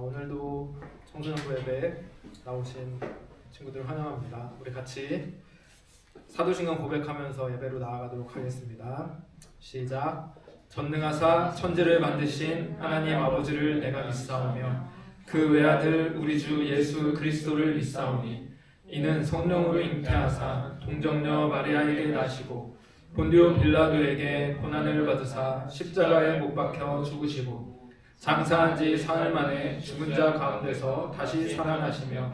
오늘도 청소년부 예배 나오신 친구들 환영합니다. 우리 같이 사도신경 고백하면서 예배로 나아가도록 하겠습니다. 시작. 전능하사 천지를 만드신 하나님 아버지를 내가 믿사오며 그 외아들 우리 주 예수 그리스도를 믿사오니 이는 성령으로 잉태하사 동정녀 마리아에게 나시고 본디오 빌라도에게 고난을 받으사 십자가에 못 박혀 죽으시고 장사한 지 사흘 만에 죽은 자 가운데서 다시 살아나시며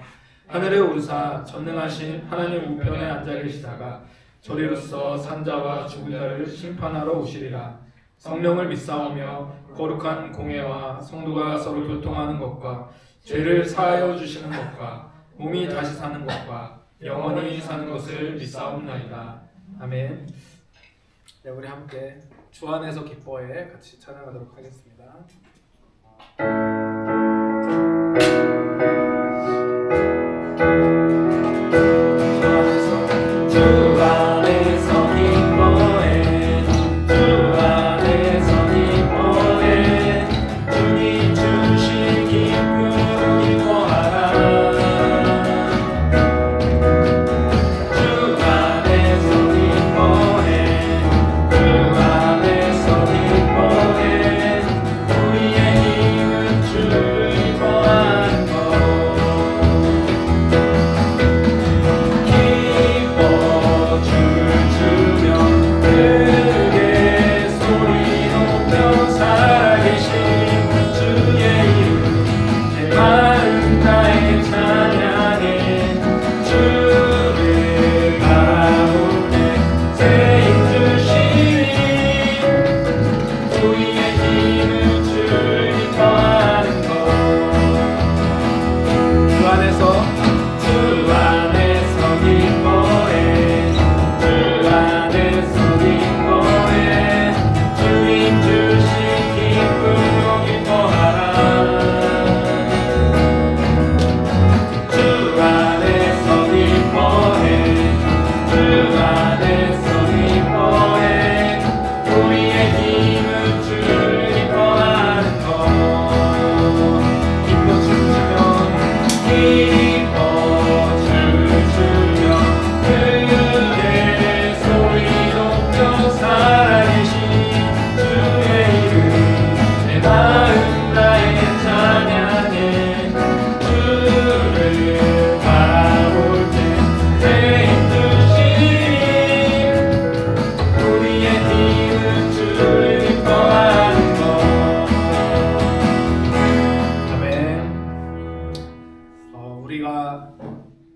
하늘에 오르사 전능하신 하나님 우편에 앉아 계시다가 저리로서 산자와 죽은 자를 심판하러 오시리라. 성령을 믿사오며 거룩한 공회와 성도가 서로 교통하는 것과 죄를 사하여 주시는 것과 몸이 다시 사는 것과 영원히 사는 것을 믿사옵나이다. 아멘. 네, 우리 함께 주 안에서 기뻐해 같이 찬양하도록 하겠습니다.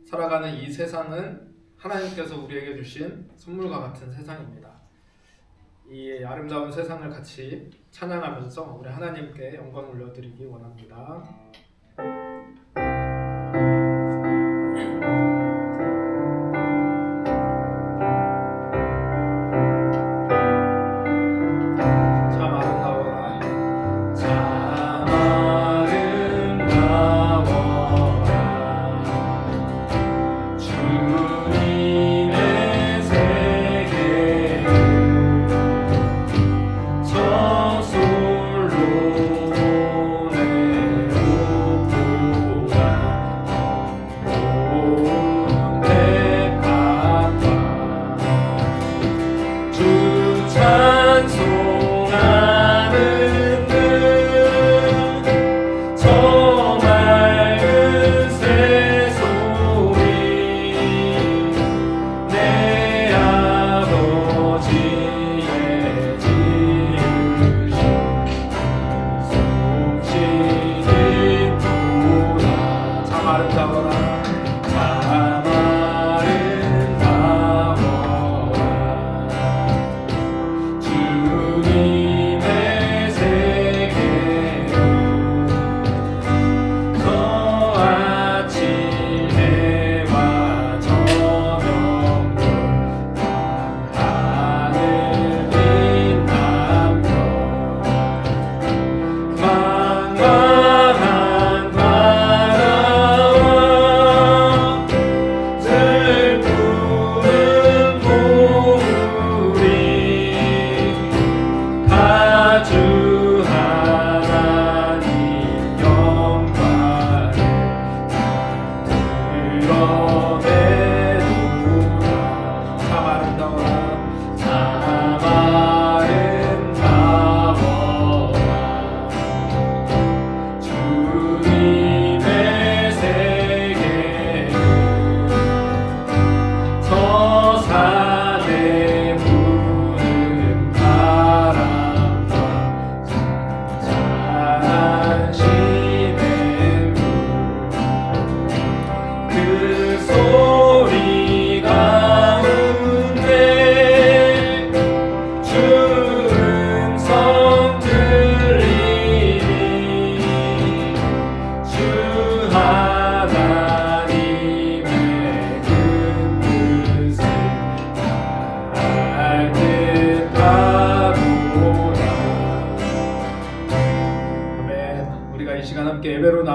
살아가는 이 세상은 하나님께서 우리에게 주신 선물과 같은 세상입니다. 이 아름다운 세상을 같이 찬양하면서 우리 하나님께 영광 올려드리기 원합니다. 저솔로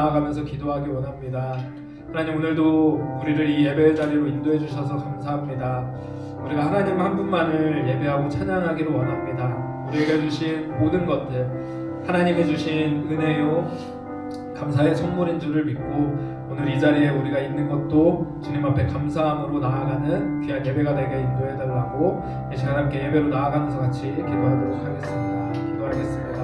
나아가면서 기도하기 원합니다. 하나님, 오늘도 우리를 이 예배의 자리로 인도해 주셔서 감사합니다. 우리가 하나님 한 분만을 예배하고 찬양하기를 원합니다. 우리에게 주신 모든 것들 하나님이 주신 은혜요 감사의 선물인 줄을 믿고 오늘 이 자리에 우리가 있는 것도 주님 앞에 감사함으로 나아가는 귀한 예배가 되게 인도해 달라고 이 시간 함께 예배로 나아가면서 같이 기도하도록 하겠습니다. 기도하겠습니다.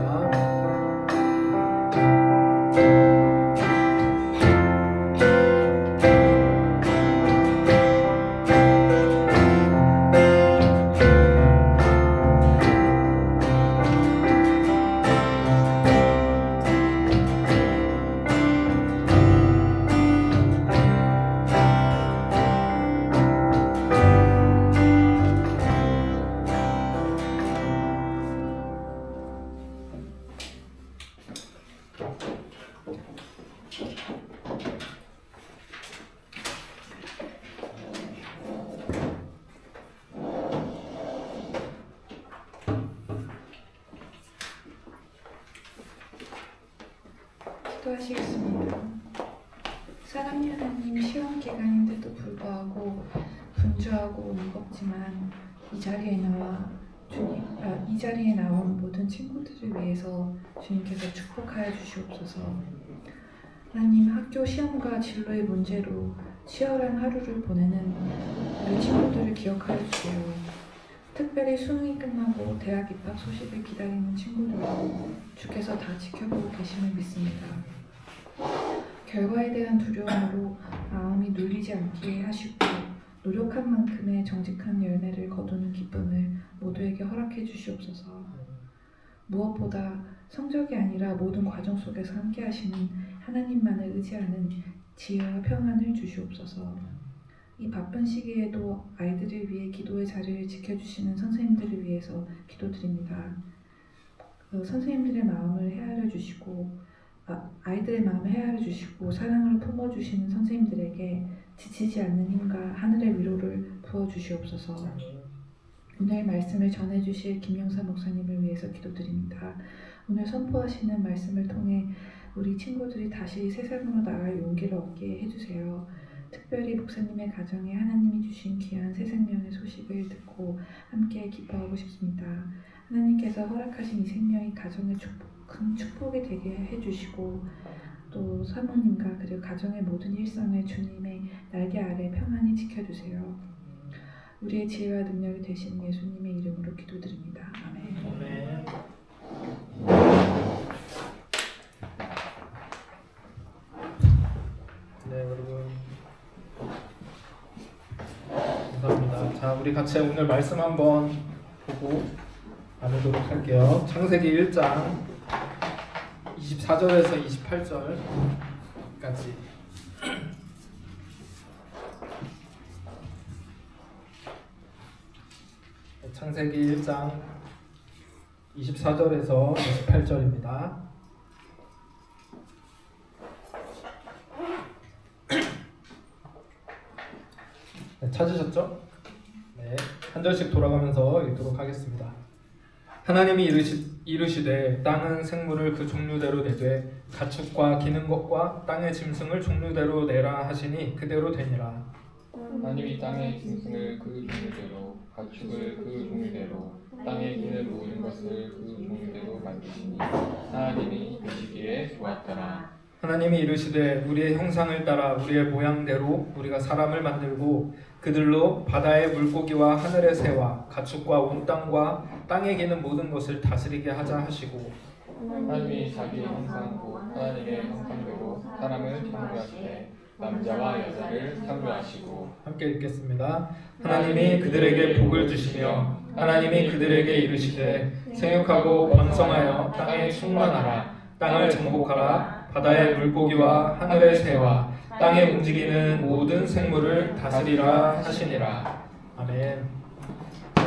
기도하시겠습니다. 사랑의 하나님, 시험 기간인데도 불구하고 분주하고 무겁지만 이 자리에 나온 모든 친구들을 위해서 주님께서 축복하여 주시옵소서. 하나님, 학교 시험과 진로의 문제로 치열한 하루를 보내는 우리 친구들을 기억하여 주세요. 특별히 수능이 끝나고 대학 입학 소식을 기다리는 친구들도 주께서 다 지켜보고 계심을 믿습니다. 결과에 대한 두려움으로 마음이 눌리지 않게 하시고 노력한 만큼의 정직한 열매를 거두는 기쁨을 모두에게 허락해 주시옵소서. 무엇보다 성적이 아니라 모든 과정 속에서 함께 하시는 하나님만을 의지하는 지혜와 평안을 주시옵소서. 이 바쁜 시기에도 아이들을 위해 기도의 자리를 지켜주시는 선생님들을 위해서 기도드립니다. 선생님들의 마음을 헤아려 주시고 아이들의 마음을 헤아려 주시고 사랑을 품어주시는 선생님들에게 지치지 않는 힘과 하늘의 위로를 부어주시옵소서. 오늘 말씀을 전해주실 김영사 목사님을 위해서 기도드립니다. 오늘 선포하시는 말씀을 통해 우리 친구들이 다시 세상으로 나갈 용기를 얻게 해주세요. 특별히 목사님의 가정에 하나님이 주신 귀한 새 생명의 소식을 듣고 함께 기뻐하고 싶습니다. 하나님께서 허락하신 이 생명이 가정의 큰 축복이 되게 해주시고 또 사모님과 그리고 가정의 모든 일상을 주님의 날개 아래 평안히 지켜주세요. 우리의 지혜와 능력이 되신 예수님의 이름으로 기도드립니다. 아멘. 아멘. 네, 여러분 감사합니다. 자, 우리 같이 오늘 말씀 한번 보고 나누도록 할게요. 창세기 1장 24절에서 28절까지. 창세기 1장 24절에서 28절입니다. 네, 찾으셨죠? 네, 한 절씩 돌아가면서 읽도록 하겠습니다. 하나님이 이르시되 땅은 생물을 그 종류대로 내되 가축과 기는 것과 땅의 짐승을 종류대로 내라 하시니 그대로 되니라. 하나님이 땅의 짐승을 그 종류대로 가축을 그 종류대로 땅에 기는 모든 것을 그 종류대로 만드시니 하나님이 보시기에 좋았더라. 하나님이 이르시되 우리의 형상을 따라 우리의 모양대로 우리가 사람을 만들고 그들로 바다의 물고기와 하늘의 새와 가축과 온 땅과 땅에 기는 모든 것을 다스리게 하자 하시고 하나님이 자기의 형상고 하나님의 형상대로 사람을 창조하시되 남자와 여자를 창조하시고. 함께 읽겠습니다. 하나님이 그들에게 복을 주시며 하나님이 그들에게 이르시되 생육하고 번성하여 땅에 충만하라. 땅을 정복하라. 바다의 물고기와 하늘의 새와 땅에 움직이는 모든 생물을 다스리라 하시니라. 아멘.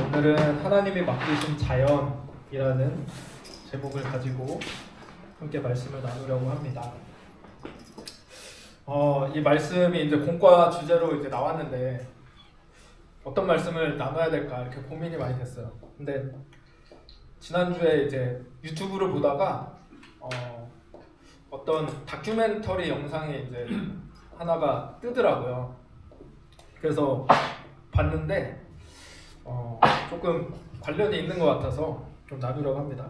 오늘은 하나님이 맡기신 자연이라는 제목을 가지고 함께 말씀을 나누려고 합니다. 이 말씀이 이제 공과 주제로 이제 나왔는데 어떤 말씀을 나눠야 될까 이렇게 고민이 많이 됐어요. 근데 지난주에 이제 유튜브를 보다가 어떤 다큐멘터리 영상이 이제 하나가 뜨더라고요. 그래서 봤는데 조금 관련이 있는 것 같아서 좀 나누려고 합니다.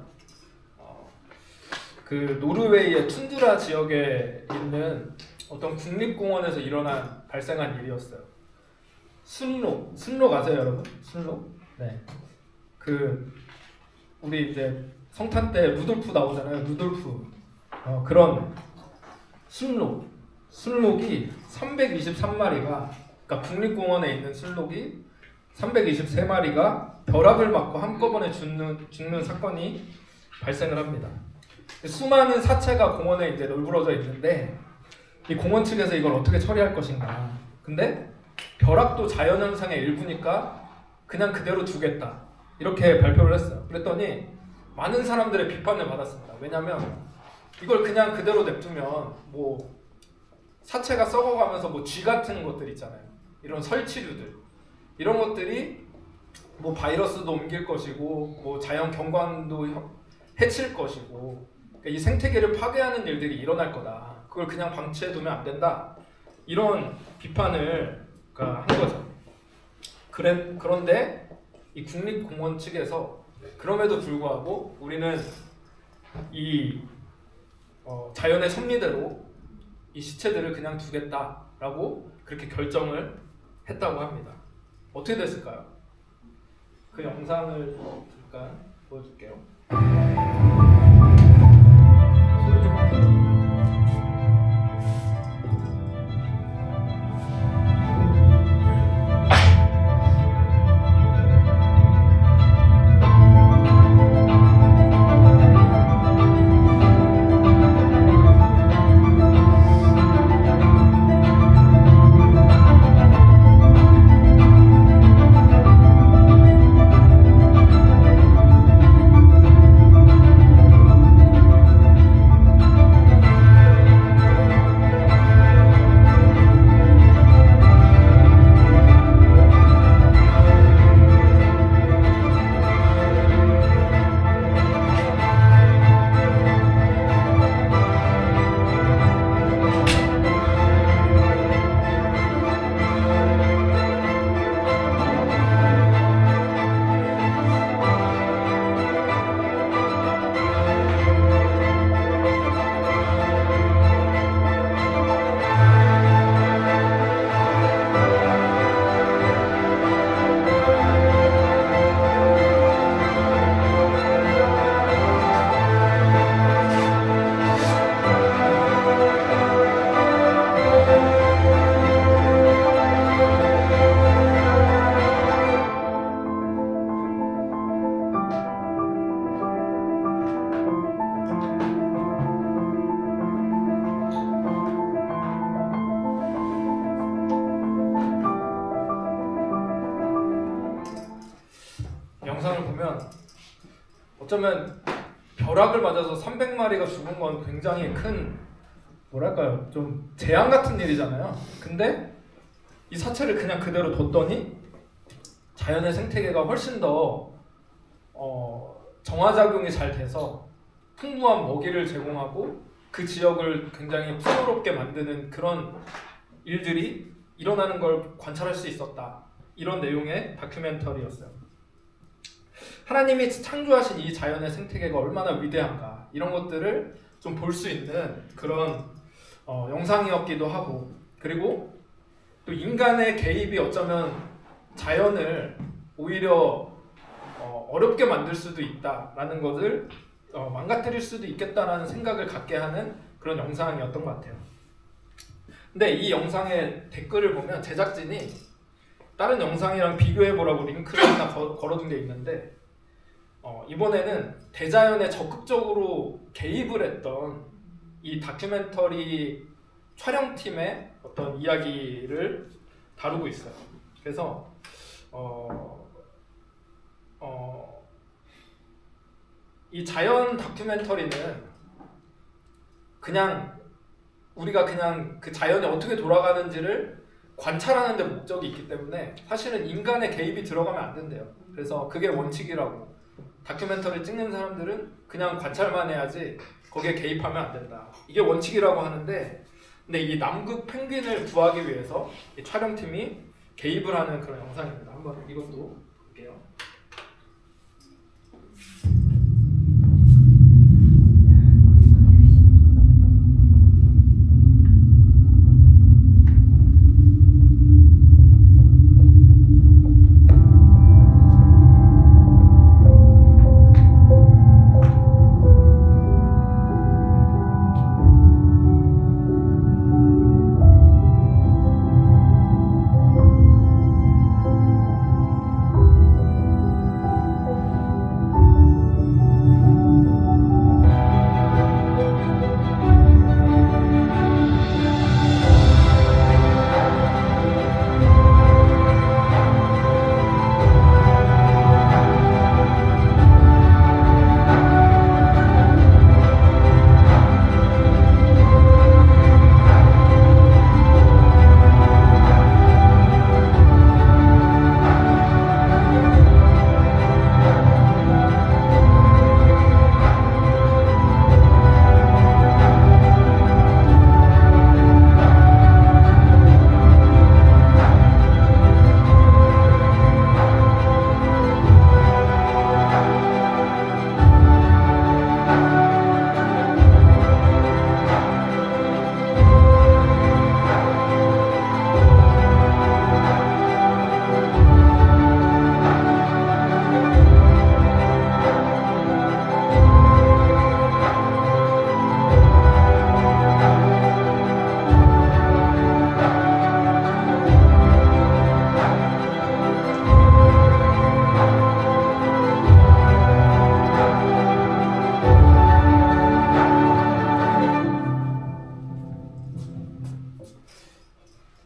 그 노르웨이의 툰드라 지역에 있는 어떤 국립공원에서 발생한 일이었어요. 순록 아세요, 여러분? 순록? 네. 우리 이제 성탄 때 루돌프 나오잖아요. 루돌프. 그런 순록이 323마리가, 그러니까 국립공원에 있는 순록이 323마리가 벼락을 맞고 한꺼번에 죽는 사건이 발생을 합니다. 수많은 사체가 공원에 이제 널브러져 있는데 이 공원 측에서 이걸 어떻게 처리할 것인가. 근데 벼락도 자연현상의 일부니까 그냥 그대로 두겠다. 이렇게 발표를 했어요. 그랬더니 많은 사람들의 비판을 받았습니다. 왜냐하면 이걸 그냥 그대로 냅두면 뭐 사체가 썩어가면서 뭐 쥐 같은 것들 있잖아요. 이런 설치류들. 이런 것들이 뭐 바이러스도 옮길 것이고 뭐 자연 경관도 해칠 것이고 이 생태계를 파괴하는 일들이 일어날 거다. 그걸 그냥 방치해두면 안 된다. 이런 비판을 한 거죠. 그런데 이 국립공원 측에서 그럼에도 불구하고 우리는 이 자연의 섭리대로 이 시체들을 그냥 두겠다라고 그렇게 결정을 했다고 합니다. 어떻게 됐을까요? 그 영상을 잠깐 보여줄게요. 영상을 보면 어쩌면 벼락을 맞아서 300마리가 죽은 건 굉장히 큰 뭐랄까요, 좀 재앙 같은 일이잖아요. 근데 이 사체를 그냥 그대로 뒀더니 자연의 생태계가 훨씬 더 정화작용이 잘 돼서 풍부한 먹이를 제공하고 그 지역을 굉장히 풍요롭게 만드는 그런 일들이 일어나는 걸 관찰할 수 있었다. 이런 내용의 다큐멘터리였어요. 하나님이 창조하신 이 자연의 생태계가 얼마나 위대한가, 이런 것들을 좀 볼 수 있는 그런 영상이었기도 하고, 그리고 또 인간의 개입이 어쩌면 자연을 오히려 어렵게 만들 수도 있다라는 것을 망가뜨릴 수도 있겠다라는 생각을 갖게 하는 그런 영상이었던 것 같아요. 근데 이 영상의 댓글을 보면 제작진이 다른 영상이랑 비교해보라고 링크를 하나 걸어둔 게 있는데, 이번에는 대자연에 적극적으로 개입을 했던 이 다큐멘터리 촬영팀의 어떤 이야기를 다루고 있어요. 그래서 이 자연 다큐멘터리는 그냥 우리가 그냥 그 자연이 어떻게 돌아가는지를 관찰하는 데 목적이 있기 때문에 사실은 인간의 개입이 들어가면 안 된대요. 그래서 그게 원칙이라고. 다큐멘터리 찍는 사람들은 그냥 관찰만 해야지 거기에 개입하면 안 된다. 이게 원칙이라고 하는데, 근데 이 남극 펭귄을 구하기 위해서 이 촬영팀이 개입을 하는 그런 영상입니다. 한번 이것도 볼게요.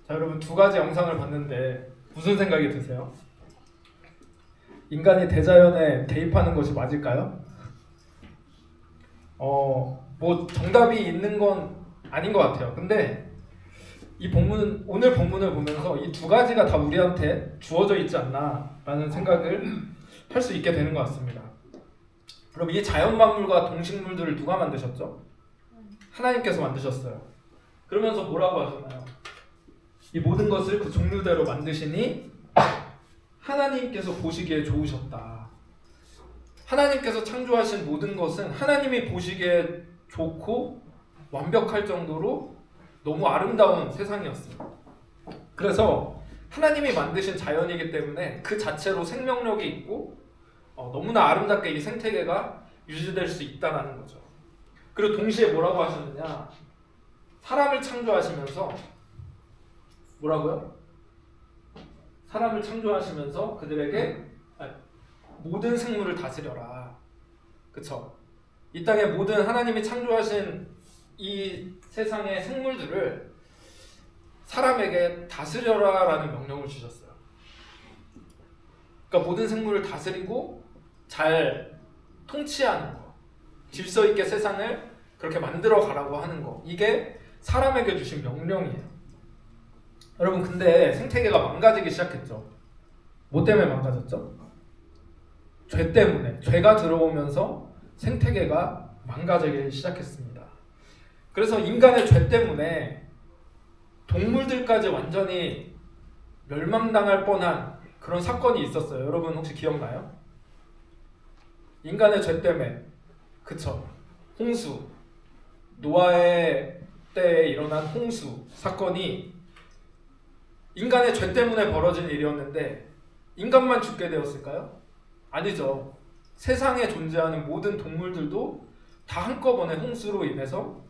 자, 여러분 두 가지 영상을 봤는데 무슨 생각이 드세요? 인간이 대자연에 대입하는 것이 맞을까요? 뭐 정답이 있는 건 아닌 것 같아요. 근데 오늘 본문을 보면서 이 두 가지가 다 우리한테 주어져 있지 않나라는 생각을 할 수 있게 되는 것 같습니다. 그럼 이 자연 만물과 동식물들을 누가 만드셨죠? 하나님께서 만드셨어요. 그러면서 뭐라고 하셨나요? 이 모든 것을 그 종류대로 만드시니 하나님께서 보시기에 좋으셨다. 하나님께서 창조하신 모든 것은 하나님이 보시기에 좋고 완벽할 정도로 너무 아름다운 세상이었습니다. 그래서 하나님이 만드신 자연이기 때문에 그 자체로 생명력이 있고 너무나 아름답게 이 생태계가 유지될 수 있다는 거죠. 그리고 동시에 뭐라고 하셨느냐? 사람을 창조하시면서 뭐라고요? 사람을 창조하시면서 그들에게 모든 생물을 다스려라. 그쵸? 이 땅의 모든 하나님이 창조하신 이 세상의 생물들을 사람에게 다스려라 라는 명령을 주셨어요. 그러니까 모든 생물을 다스리고 잘 통치하는 거, 질서 있게 세상을 그렇게 만들어 가라고 하는 거, 이게 사람에게 주신 명령이에요. 여러분, 근데 생태계가 망가지기 시작했죠. 뭐 때문에 망가졌죠? 죄 때문에. 죄가 들어오면서 생태계가 망가지기 시작했습니다. 그래서 인간의 죄 때문에 동물들까지 완전히 멸망당할 뻔한 그런 사건이 있었어요. 여러분 혹시 기억나요? 인간의 죄 때문에, 그쵸? 홍수, 노아의 때에 일어난 홍수 사건이 인간의 죄 때문에 벌어진 일이었는데 인간만 죽게 되었을까요? 아니죠. 세상에 존재하는 모든 동물들도 다 한꺼번에 홍수로 인해서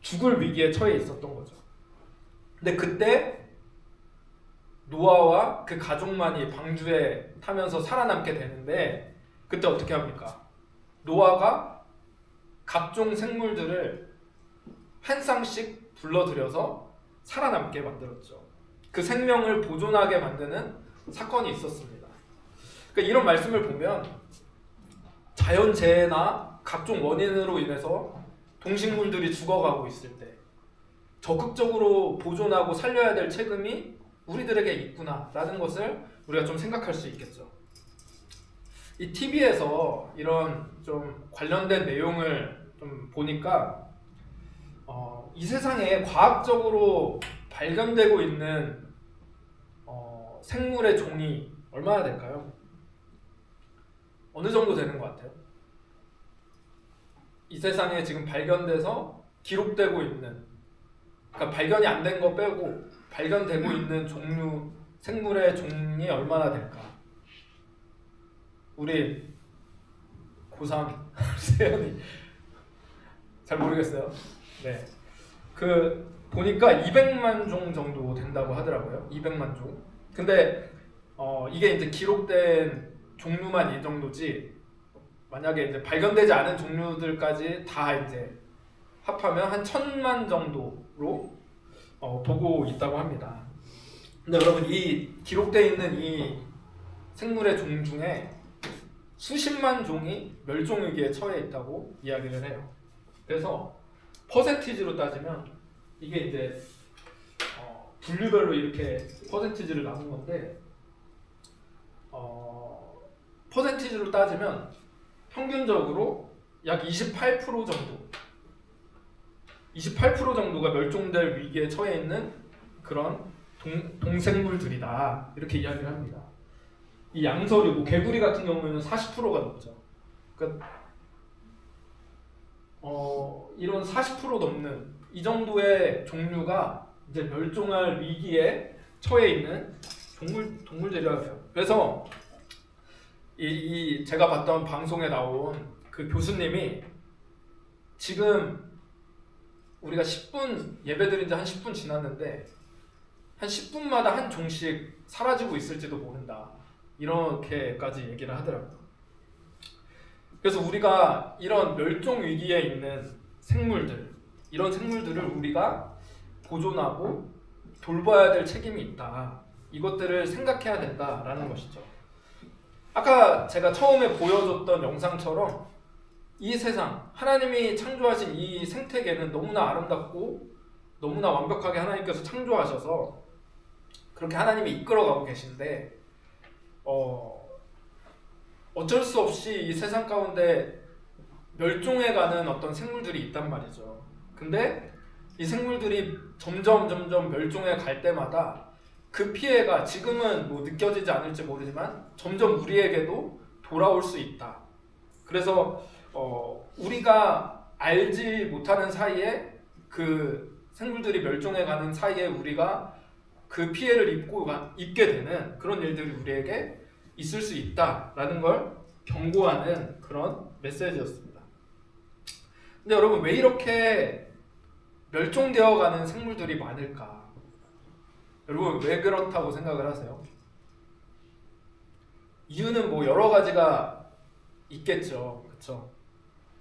죽을 위기에 처해 있었던 거죠. 근데 그때 노아와 그 가족만이 방주에 타면서 살아남게 되는데, 그때 어떻게 합니까? 노아가 각종 생물들을 한 쌍씩 불러들여서 살아남게 만들었죠. 그 생명을 보존하게 만드는 사건이 있었습니다. 그러니까 이런 말씀을 보면 자연재해나 각종 원인으로 인해서 동식물들이 죽어가고 있을 때 적극적으로 보존하고 살려야 될 책임이 우리들에게 있구나라는 것을 우리가 좀 생각할 수 있겠죠. 이 TV에서 이런 좀 관련된 내용을 좀 좀 보니까 이 세상에 과학적으로 발견되고 있는 생물의 종이 얼마나 될까요? 어느 정도 되는 것 같아요? 이 세상에 지금 발견돼서 기록되고 있는, 그러니까 발견이 안 된 거 빼고 발견되고 있는 종류, 생물의 종이 얼마나 될까? 우리 고3 세연이 잘 모르겠어요. 네, 그 보니까 200만 종 정도 된다고 하더라고요. 200만 종. 근데 이게 이제 기록된 종류만 이 정도지, 만약에 이제 발견되지 않은 종류들까지 다 이제 합하면 한 1000만 정도로 보고 있다고 합니다. 근데 여러분, 이 기록되어 있는 이 생물의 종 중에 수십만 종이 멸종 위기에 처해 있다고 이야기를 해요. 그래서 퍼센티지로 따지면 이게 이제 분류별로 이렇게 퍼센티지를 나눈 건데, 퍼센티지로 따지면 평균적으로 약 28% 정도, 28% 정도가 멸종될 위기에 처해 있는 그런 동생물들이다, 이렇게 이야기를 합니다. 이 양서류, 뭐 개구리 같은 경우에는 40%가 넘죠. 그러니까 이런 40% 넘는 이 정도의 종류가 이제 멸종할 위기에 처해 있는 동물들이라고 해요. 그래서 이 제가 봤던 방송에 나온 그 교수님이 지금 우리가 10분 예배드린 지 한 10분 지났는데 한 10분마다 한 종씩 사라지고 있을지도 모른다, 이렇게까지 얘기를 하더라고요. 그래서 우리가 이런 멸종 위기에 있는 생물들, 이런 생물들을 우리가 보존하고 돌봐야 될 책임이 있다, 이것들을 생각해야 된다라는 것이죠. 아까 제가 처음에 보여줬던 영상처럼 이 세상, 하나님이 창조하신 이 생태계는 너무나 아름답고 너무나 완벽하게 하나님께서 창조하셔서 그렇게 하나님이 이끌어가고 계신데, 어쩔 수 없이 이 세상 가운데 멸종해가는 어떤 생물들이 있단 말이죠. 근데 이 생물들이 점점 멸종해 갈 때마다 그 피해가 지금은 뭐 느껴지지 않을지 모르지만 점점 우리에게도 돌아올 수 있다. 그래서 우리가 알지 못하는 사이에, 그 생물들이 멸종해가는 사이에 우리가 그 피해를 입게 되는 그런 일들이 우리에게 있을 수 있다라는 걸 경고하는 그런 메시지였습니다. 근데 여러분, 왜 이렇게 멸종되어가는 생물들이 많을까? 여러분, 왜 그렇다고 생각을 하세요? 이유는 뭐 여러 가지가 있겠죠, 그렇죠?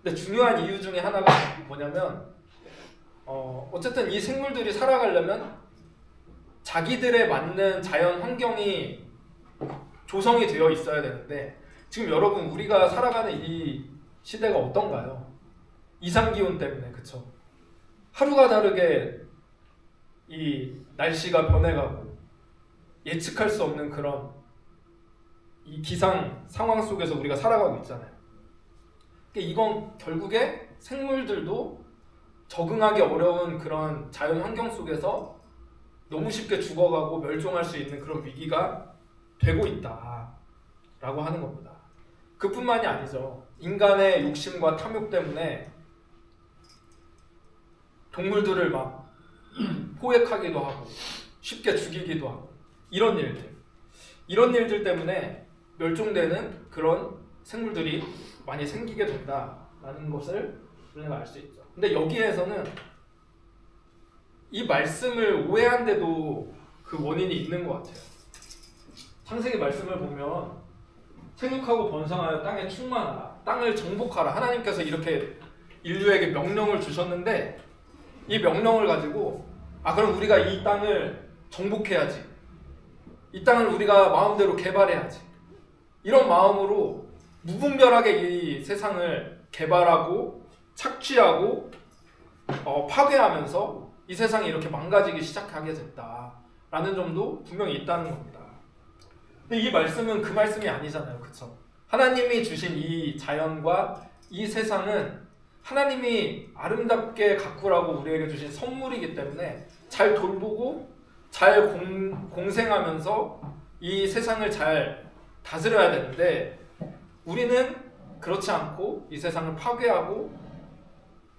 근데 중요한 이유 중에 하나가 뭐냐면, 어쨌든 이 생물들이 살아가려면 자기들에 맞는 자연 환경이 조성이 되어 있어야 되는데, 지금 여러분, 우리가 살아가는 이 시대가 어떤가요? 이상기온 때문에, 그쵸? 하루가 다르게 이 날씨가 변해가고 예측할 수 없는 그런 이 기상 상황 속에서 우리가 살아가고 있잖아요. 그러니까 이건 결국에 생물들도 적응하기 어려운 그런 자연 환경 속에서 너무 쉽게 죽어가고 멸종할 수 있는 그런 위기가 되고 있다라고 하는 겁니다. 그뿐만이 아니죠. 인간의 욕심과 탐욕 때문에 동물들을 막 포획하기도 하고 쉽게 죽이기도 하고, 이런 일들 때문에 멸종되는 그런 생물들이 많이 생기게 된다라는 것을 우리가 알 수 있죠. 근데 여기에서는 이 말씀을 오해한데도 그 원인이 있는 것 같아요. 창세기 말씀을 보면 생육하고 번성하여 땅에 충만하라, 땅을 정복하라, 하나님께서 이렇게 인류에게 명령을 주셨는데, 이 명령을 가지고 그럼 우리가 이 땅을 정복해야지, 이 땅을 우리가 마음대로 개발해야지, 이런 마음으로 무분별하게 이 세상을 개발하고 착취하고 파괴하면서 이 세상이 이렇게 망가지기 시작하게 됐다라는 점도 분명히 있다는 겁니다. 근데 이 말씀은 그 말씀이 아니잖아요, 그쵸? 하나님이 주신 이 자연과 이 세상은 하나님이 아름답게 가꾸라고 우리에게 주신 선물이기 때문에 잘 돌보고 잘 공생하면서 이 세상을 잘 다스려야 되는데 우리는 그렇지 않고 이 세상을 파괴하고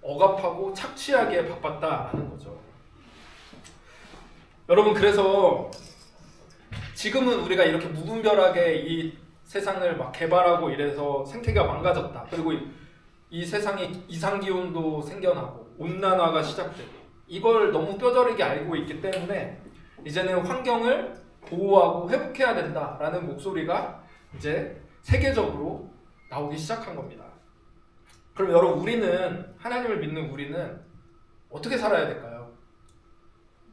억압하고 착취하기에 바빴다라는 거죠. 여러분, 그래서 지금은 우리가 이렇게 무분별하게 이 세상을 막 개발하고 이래서 생태계가 망가졌다. 그리고 이 세상에 이상기온도 생겨나고 온난화가 시작되고 이걸 너무 뼈저리게 알고 있기 때문에 이제는 환경을 보호하고 회복해야 된다라는 목소리가 이제 세계적으로 나오기 시작한 겁니다. 그럼 여러분, 우리는 하나님을 믿는 우리는 어떻게 살아야 될까요?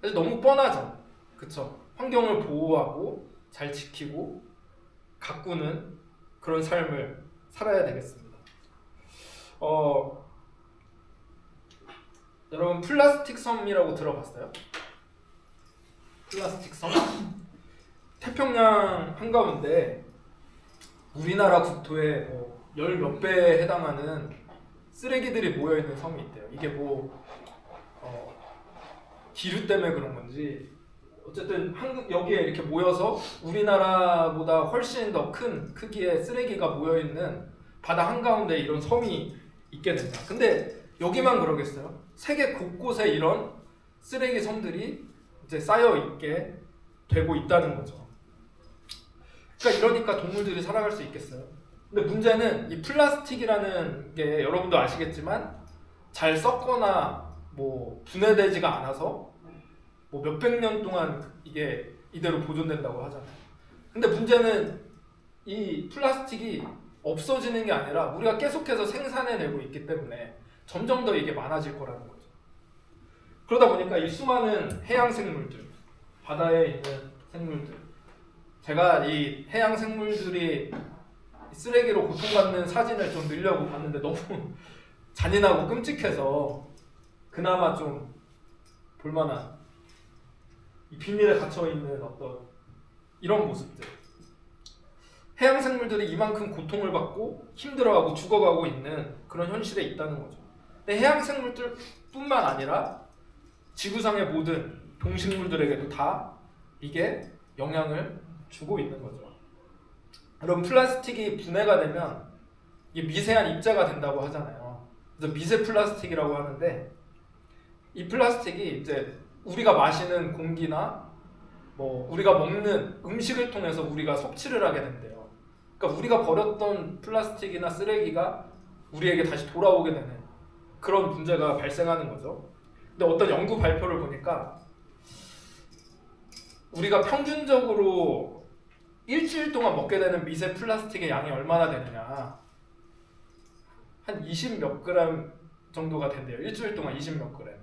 사실 너무 뻔하죠. 그쵸? 환경을 보호하고 잘 지키고 가꾸는 그런 삶을 살아야 되겠습니다. 여러분, 플라스틱 섬이라고 들어봤어요? 플라스틱 섬? 태평양 한가운데 우리나라 국토의 열 몇 배에 해당하는 쓰레기들이 모여있는 섬이 있대요. 이게 기류 때문에 그런 건지 어쨌든 여기에 이렇게 모여서 우리나라보다 훨씬 더 큰 크기의 쓰레기가 모여있는 바다 한가운데 이런 섬이 있게 된다. 근데 여기만 그러겠어요? 세계 곳곳에 이런 쓰레기 섬들이 이제 쌓여 있게 되고 있다는 거죠. 그러니까 이러니까 동물들이 살아갈 수 있겠어요. 근데 문제는 이 플라스틱이라는 게 여러분도 아시겠지만 잘 썩거나 분해되지가 않아서 몇백 년 동안 이게 이대로 보존된다고 하잖아요. 근데 문제는 이 플라스틱이 없어지는 게 아니라 우리가 계속해서 생산해내고 있기 때문에 점점 더 이게 많아질 거라는 거죠. 그러다 보니까 이 수많은 해양 생물들, 바다에 있는 생물들, 제가 이 해양 생물들이 쓰레기로 고통받는 사진을 좀 넣으려고 봤는데 너무 잔인하고 끔찍해서 그나마 좀 볼만한 이 비닐에 갇혀있는 어떤 이런 모습들, 해양 생물들이 이만큼 고통을 받고 힘들어하고 죽어가고 있는 그런 현실에 있다는 거죠. 근데 해양 생물들 뿐만 아니라 지구상의 모든 동식물들에게도 다 이게 영향을 주고 있는 거죠. 여러분, 플라스틱이 분해가 되면 이게 미세한 입자가 된다고 하잖아요. 그래서 미세 플라스틱이라고 하는데 이 플라스틱이 이제 우리가 마시는 공기나 우리가 먹는 음식을 통해서 우리가 섭취를 하게 된대요. 그러니까 우리가 버렸던 플라스틱이나 쓰레기가 우리에게 다시 돌아오게 되는 그런 문제가 발생하는 거죠. 근데 어떤 연구 발표를 보니까 우리가 평균적으로 일주일 동안 먹게 되는 미세 플라스틱의 양이 얼마나 되느냐, 한 20 몇 그램 정도가 된대요. 일주일 동안 20 몇 그램.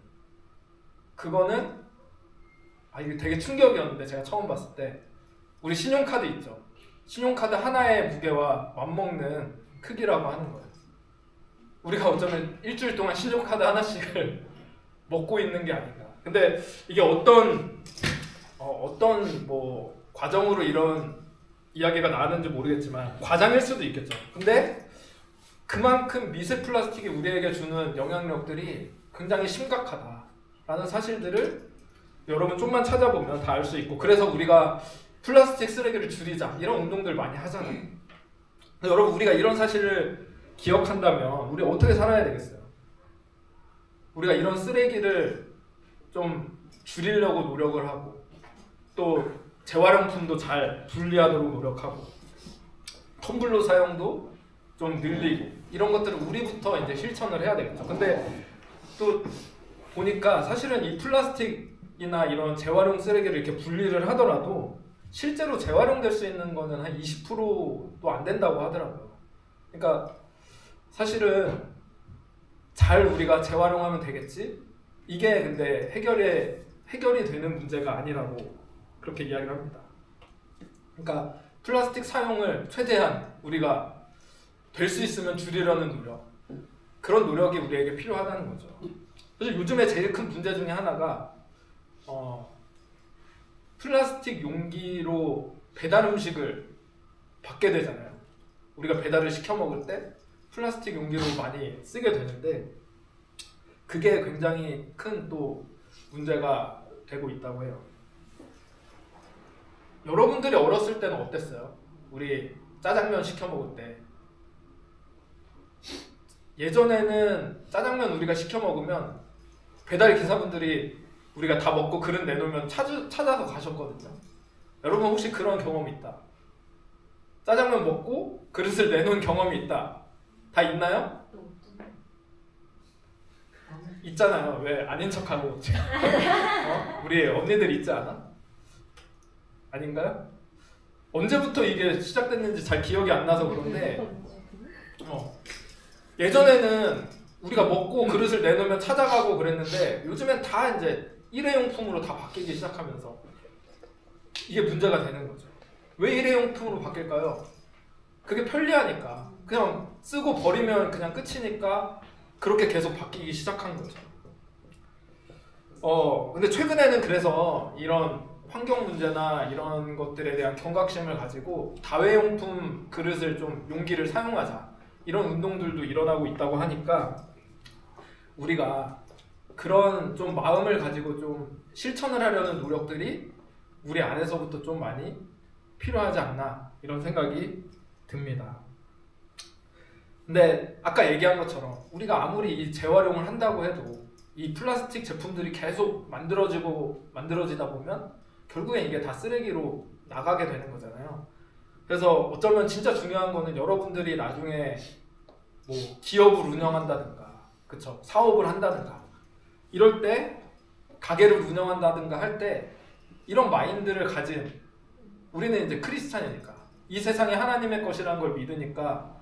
그거는 이게 되게 충격이었는데, 제가 처음 봤을 때 우리 신용카드 있죠. 신용카드 하나의 무게와 맞먹는 크기라고 하는 거예요. 우리가 어쩌면 일주일 동안 신용카드 하나씩을 먹고 있는 게 아닌가. 근데 이게 어떤 과정으로 이런 이야기가 나왔는지 모르겠지만 과장일 수도 있겠죠. 근데 그만큼 미세 플라스틱이 우리에게 주는 영향력들이 굉장히 심각하다라는 사실들을 여러분 좀만 찾아보면 다 알 수 있고, 그래서 우리가 플라스틱 쓰레기를 줄이자 이런 운동들 많이 하잖아요. 여러분, 우리가 이런 사실을 기억한다면 우리 어떻게 살아야 되겠어요? 우리가 이런 쓰레기를 좀 줄이려고 노력을 하고, 또 재활용품도 잘 분리하도록 노력하고, 텀블러 사용도 좀 늘리고, 이런 것들을 우리부터 이제 실천을 해야 되겠죠. 근데 또 보니까 사실은 이 플라스틱이나 이런 재활용 쓰레기를 이렇게 분리를 하더라도 실제로 재활용될 수 있는 거는 한 20%도 안 된다고 하더라고요. 그러니까 사실은 잘 우리가 재활용하면 되겠지? 이게 근데 해결이 되는 문제가 아니라고 그렇게 이야기를 합니다. 그러니까 플라스틱 사용을 최대한 우리가 될 수 있으면 줄이려는 노력, 그런 노력이 우리에게 필요하다는 거죠. 그래서 요즘에 제일 큰 문제 중에 하나가 플라스틱 용기로 배달 음식을 받게 되잖아요. 우리가 배달을 시켜 먹을 때 플라스틱 용기로 많이 쓰게 되는데 그게 굉장히 큰 또 문제가 되고 있다고 해요. 여러분들이 어렸을 때는 어땠어요? 우리 짜장면 시켜 먹을 때 예전에는 짜장면 우리가 시켜 먹으면 배달 기사분들이 우리가 다 먹고 그릇 내놓으면 찾아서 가셨거든요. 여러분 혹시 그런 경험 있다? 짜장면 먹고 그릇을 내놓은 경험이 있다? 다 있나요? 있잖아요. 왜 아닌 척하고 우리 언니들 있지 않아? 아닌가요? 언제부터 이게 시작됐는지 잘 기억이 안 나서 그런데 예전에는 우리가 먹고 그릇을 내놓으면 찾아가고 그랬는데 요즘엔 다 이제 일회용품으로 다 바뀌기 시작하면서 이게 문제가 되는 거죠. 왜 일회용품으로 바뀔까요? 그게 편리하니까. 그냥 쓰고 버리면 그냥 끝이니까 그렇게 계속 바뀌기 시작한 거죠. 근데 최근에는 그래서 이런 환경 문제나 이런 것들에 대한 경각심을 가지고 다회용품 그릇을 좀 용기를 사용하자 이런 운동들도 일어나고 있다고 하니까 우리가 그런 좀 마음을 가지고 좀 실천을 하려는 노력들이 우리 안에서부터 좀 많이 필요하지 않나 이런 생각이 듭니다. 근데 아까 얘기한 것처럼 우리가 아무리 이 재활용을 한다고 해도 이 플라스틱 제품들이 계속 만들어지다 보면 결국엔 이게 다 쓰레기로 나가게 되는 거잖아요. 그래서 어쩌면 진짜 중요한 거는 여러분들이 나중에 뭐 기업을 운영한다든가, 그쵸? 사업을 한다든가 이럴 때 가게를 운영한다든가 할 때 이런 마인드를 가진 우리는 이제 크리스찬이니까 이 세상이 하나님의 것이라는 걸 믿으니까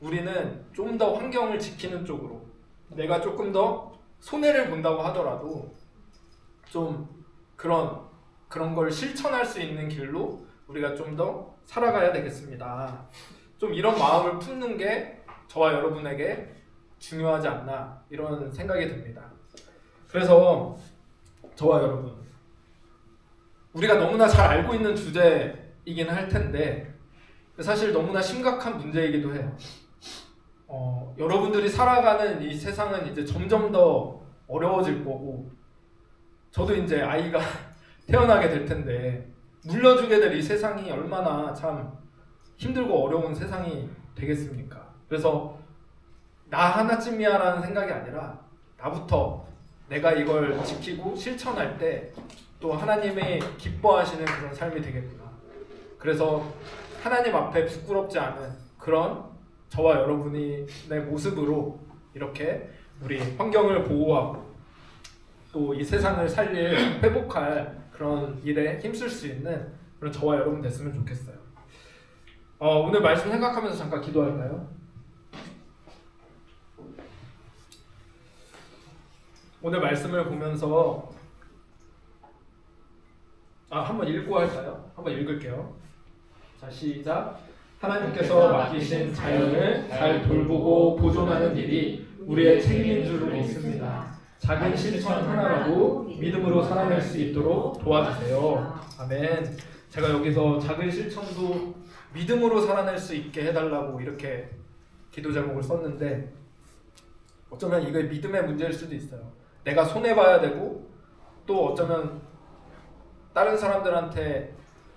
우리는 좀 더 환경을 지키는 쪽으로 내가 조금 더 손해를 본다고 하더라도 좀 그런 걸 실천할 수 있는 길로 우리가 좀 더 살아가야 되겠습니다. 좀 이런 마음을 품는 게 저와 여러분에게 중요하지 않나 이런 생각이 듭니다. 그래서 저와 여러분 우리가 너무나 잘 알고 있는 주제이긴 할 텐데 사실 너무나 심각한 문제이기도 해요. 여러분들이 살아가는 이 세상은 이제 점점 더 어려워질 거고 저도 이제 아이가 태어나게 될 텐데 물려주게 될 이 세상이 얼마나 참 힘들고 어려운 세상이 되겠습니까? 그래서 나 하나쯤이야 라는 생각이 아니라 나부터 내가 이걸 지키고 실천할 때 또 하나님이 기뻐하시는 그런 삶이 되겠구나. 그래서 하나님 앞에 부끄럽지 않은 그런 저와 여러분의 모습으로 이렇게 우리 환경을 보호하고 또 이 세상을 살릴 회복할 그런 일에 힘쓸 수 있는 그런 저와 여러분 됐으면 좋겠어요. 오늘 말씀 생각하면서 잠깐 기도할까요? 오늘 말씀을 보면서 한번 읽고 할까요? 한번 읽을게요. 자, 시작. 하나님께서 맡기신 자연을 잘 돌보고 보존하는 일이 우리의 책임인 줄 믿습니다. 작은 실천 하나라도 믿음으로 살아낼 수 있도록 도와주세요. 아멘. 제가 여기서 작은 실천도 믿음으로 살아낼 수 있게 해달라고 이렇게 기도 제목을 썼는데 어쩌면 이게 믿음의 문제일 수도 있어요. 내가 손해봐야 되고 또 어쩌면 다른 사람들한테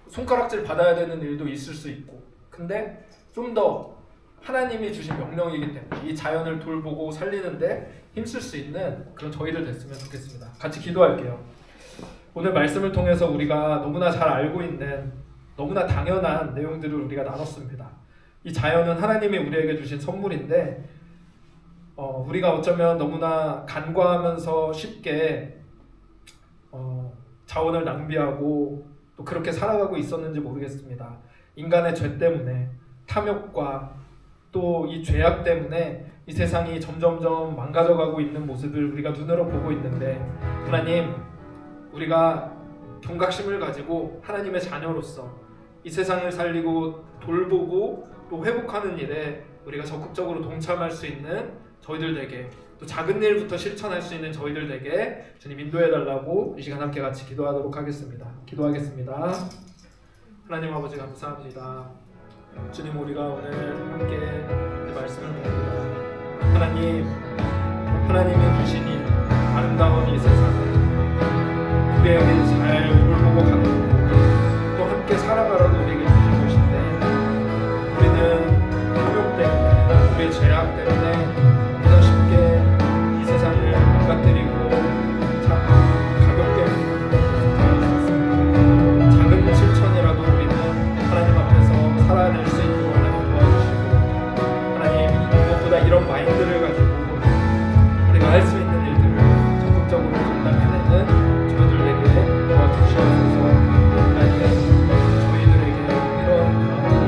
손가락질 받아야 되는 일도 있을 수 있고 근데 좀 더 하나님이 주신 명령이기 때문에 이 자연을 돌보고 살리는데 힘쓸 수 있는 그런 저희들 됐으면 좋겠습니다. 같이 기도할게요. 오늘 말씀을 통해서 우리가 너무나 잘 알고 있는 너무나 당연한 내용들을 우리가 나눴습니다. 이 자연은 하나님이 우리에게 주신 선물인데 우리가 어쩌면 너무나 간과하면서 쉽게 자원을 낭비하고 또 그렇게 살아가고 있었는지 모르겠습니다. 인간의 죄 때문에 탐욕과 또 이 죄악 때문에 이 세상이 점점점 망가져가고 있는 모습을 우리가 눈으로 보고 있는데 하나님 우리가 경각심을 가지고 하나님의 자녀로서 이 세상을 살리고 돌보고 또 회복하는 일에 우리가 적극적으로 동참할 수 있는 저희들 되게 또 작은 일부터 실천할 수 있는 저희들 되게 주님 인도해달라고 이 시간 함께 같이 기도하도록 하겠습니다. 기도하겠습니다. 하나님 아버지 감사합니다. 주님, 우리가 오늘 함께 말씀을 봅니다. 하나님이 주신 이 아름다운 이 세상을 우리에게 잘 돌보고 가고 또 함께 살아가라고 우리에게 주신 것인데, 우리는 탐욕 때문에, 우리의 죄악 때문에 그저 쉽게 이 세상을 망가뜨리고 가볍게 작은 실천이라도 우리는 하나님 앞에서 살아낼 수 있도록 하나님 도와주시고, 하나님 무엇보다 이런 마인드를 가지고 우리가 할 수 있는 일들을 적극적으로 감당해내는 저희들에게 도와주시옵소서. 하나님, 저희들에게 이런 마음을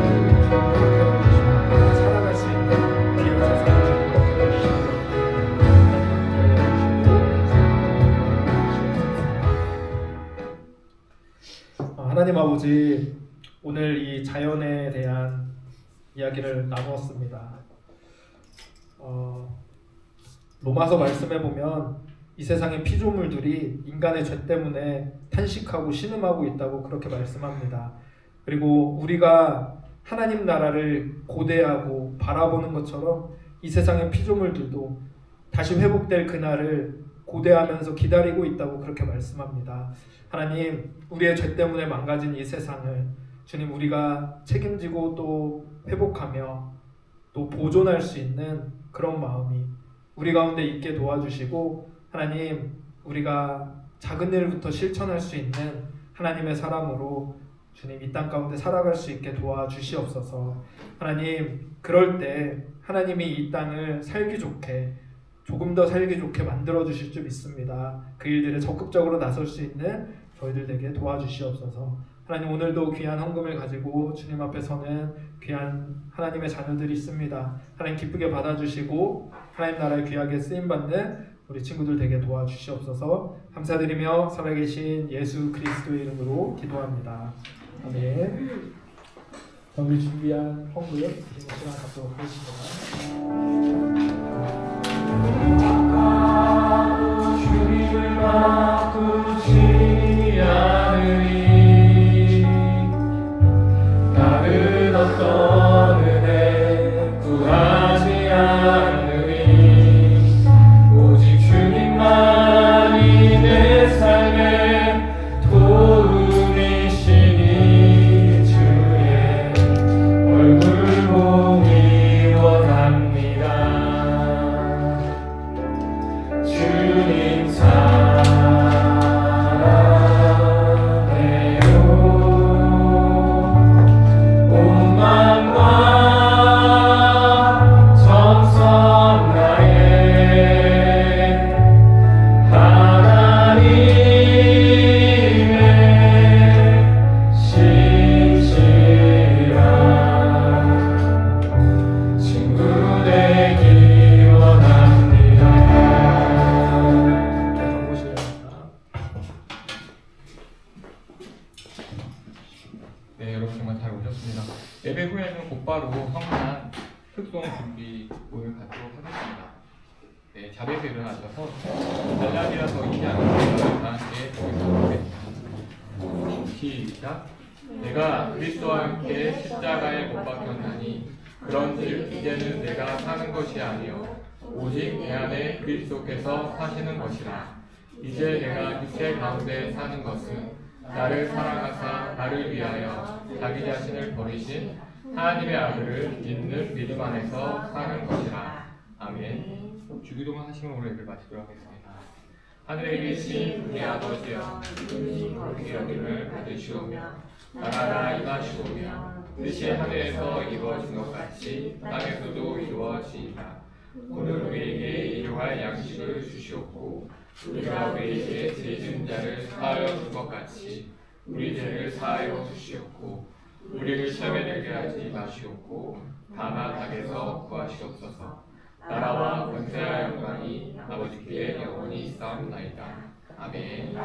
허락하여 주시고 살아갈 수 있는 귀한 세상을 허락하여 주시고 하나님 아버지, 오늘 이 자연에 대한 이야기를 나누었습니다. 로마서 말씀에 보면 이 세상의 피조물들이 인간의 죄 때문에 탄식하고 신음하고 있다고 그렇게 말씀합니다. 그리고 우리가 하나님 나라를 고대하고 바라보는 것처럼 이 세상의 피조물들도 다시 회복될 그날을 고대하면서 기다리고 있다고 그렇게 말씀합니다. 하나님, 우리의 죄 때문에 망가진 이 세상을 주님, 우리가 책임지고 또 회복하며 또 보존할 수 있는 그런 마음이 우리 가운데 있게 도와주시고, 하나님, 우리가 작은 일부터 실천할 수 있는 하나님의 사람으로 주님 이 땅 가운데 살아갈 수 있게 도와주시옵소서. 하나님, 그럴 때 하나님이 이 땅을 살기 좋게, 조금 더 살기 좋게 만들어 주실 줄 믿습니다. 그 일들에 적극적으로 나설 수 있는 저희들 되게 도와주시옵소서. 하나님, 오늘도 귀한 헌금을 가지고 주님 앞에 서는 귀한 하나님의 자녀들이 있습니다. 하나님, 기쁘게 받아주시고 하나님 나라에 귀하게 쓰임받는 우리 친구들 되게 도와주시옵소서. 감사드리며 살아계신 예수 그리스도의 이름으로 기도합니다. 아멘. 우리 준비한 헌금 드리는 시간 갖도록 하겠습니다. 주님을 바꾸지 않으니 다른 어떤 은혜 구하지 않으니 오직 주님만이 내 삶의 도움이시니 주의 얼굴 보기 원합니다. 주님 사랑해요. 온 마음과 정성 다해 하나님의 신실한 친구 되기 원합니다. 네, 여러분 정말 잘 오셨습니다. 예배 후에는 곧바로 성탄 특송 준비 오늘 갖도록 하겠습니다. 네, 자리에서 일어나셔서 달란이라서 이지 않으시면 다 함께 보겠습니다. 시작. 내가 그리스도와 함께 십자가에 못 박혔나니 그런즉 이제는 내가 사는 것이 아니요 오직 내 안에 그리스도께서 사시는 것이라. 이제 내가 육체 가운데 사는 것은 나를 사랑하사 나를 위하여 자기 자신을 버리신 하나님의 아들을 믿는 믿음 안에서 사는 것이라. 아멘. 주기도문 하시면 오늘 예배를 마치도록 하겠습니다. 하늘에 계신 우리 아버지여, 이름이 거룩히 여김을 받으시오며 나라가 임하시오며 뜻이 하늘에서 이루어진 것 같이 땅에서도 이루어지이다. 오늘 우리에게 일용할 양식을 주시옵고 우리가 우리에게 죄 지은 자를 사하여 준 것 같이 우리 죄를 사하여 주시옵고 우리를 시험에 들게 하지 마시옵고 다만 악에서 구하시옵소서. 나라와 권세와 영광이 아버지께 영원히 있사옵나이다. 아멘.